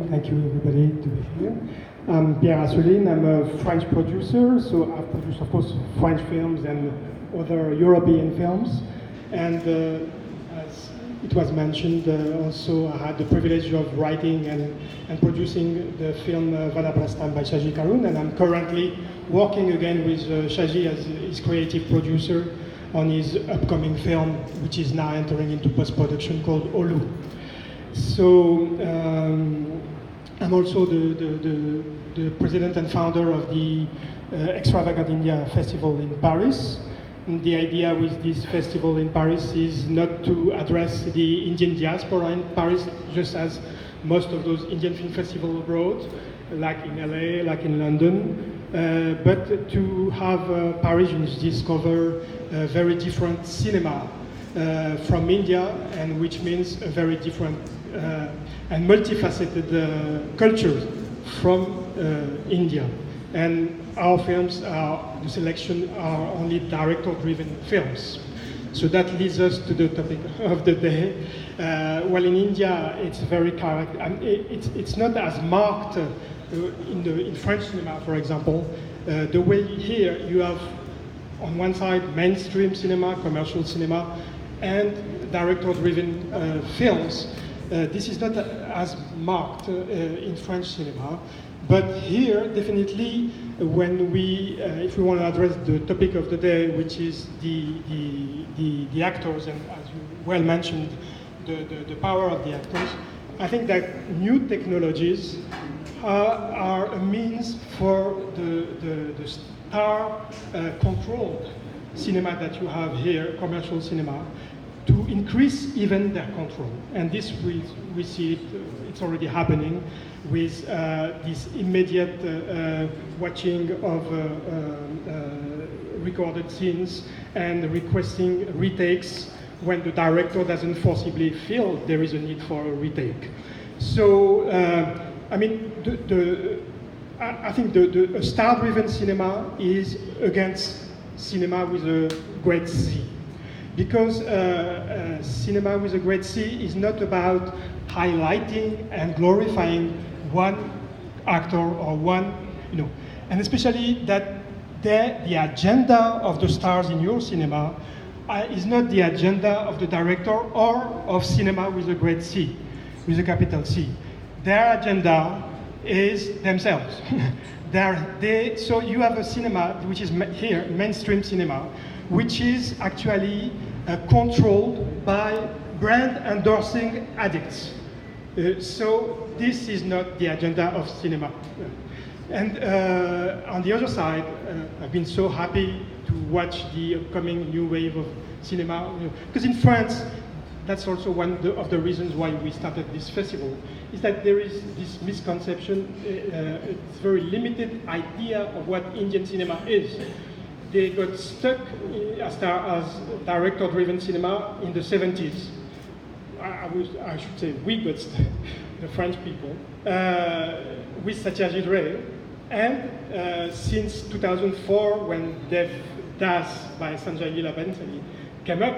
Thank you, everybody, to be here. I'm Pierre Assouline. I'm a French producer, so I've produced, of course, French films and other European films. And as it was mentioned, also I had the privilege of writing and producing the film Vana Plastam by Shaji Karun, and I'm currently working again with Shaji as his creative producer on his upcoming film, which is now entering into post-production, called Olu. So I'm also the president and founder of the Extravagant India Festival in Paris. And the idea with this festival in Paris is not to address the Indian diaspora in Paris, just as most of those Indian film festivals abroad, like in LA, like in London, but to have Parisians discover a very different cinema from India, and which means a very different and multifaceted culture from India. And our films the selection are only director-driven films. So that leads us to the topic of the day. Well, in India, it's very it's not as marked in French cinema, for example. The way here you have, on one side, mainstream cinema, commercial cinema, and director-driven films. This is not as marked in French cinema, but here, definitely, when if we want to address the topic of the day, which is the actors, and as you well mentioned, the power of the actors, I think that new technologies are a means for the star-controlled cinema that you have here, commercial cinema, to increase even their control. And this we see it's already happening with this immediate watching of recorded scenes and requesting retakes when the director doesn't forcibly feel there is a need for a retake. So, I mean, I think a star-driven cinema is against cinema with a great C. Because cinema with a great C is not about highlighting and glorifying one actor or one, and especially that the agenda of the stars in your cinema is not the agenda of the director or of cinema with a great C, with a capital C. Their agenda is themselves. So you have a cinema, which is here, mainstream cinema, which is actually controlled by brand endorsing addicts. So this is not the agenda of cinema. And on the other side, I've been so happy to watch the upcoming new wave of cinema, because in France, that's also one of the reasons why we started this festival, is that there is this misconception, it's very limited idea of what Indian cinema is. They got stuck as director-driven cinema in the 70s. I should say we got stuck, the French people, with Satyajit Ray. And since 2004, when Dev Das by Sanjay Leela Bhansali came up,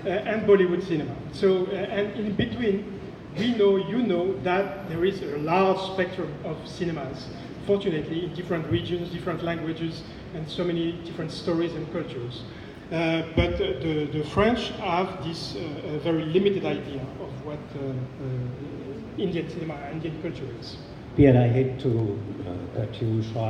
and Bollywood cinema. So, and in between, we know, you know, that there is a large spectrum of cinemas, fortunately, in different regions, different languages, and so many different stories and cultures. But the French have this very limited idea of what Indian cinema, Indian culture is. Pierre, I hate to cut you short.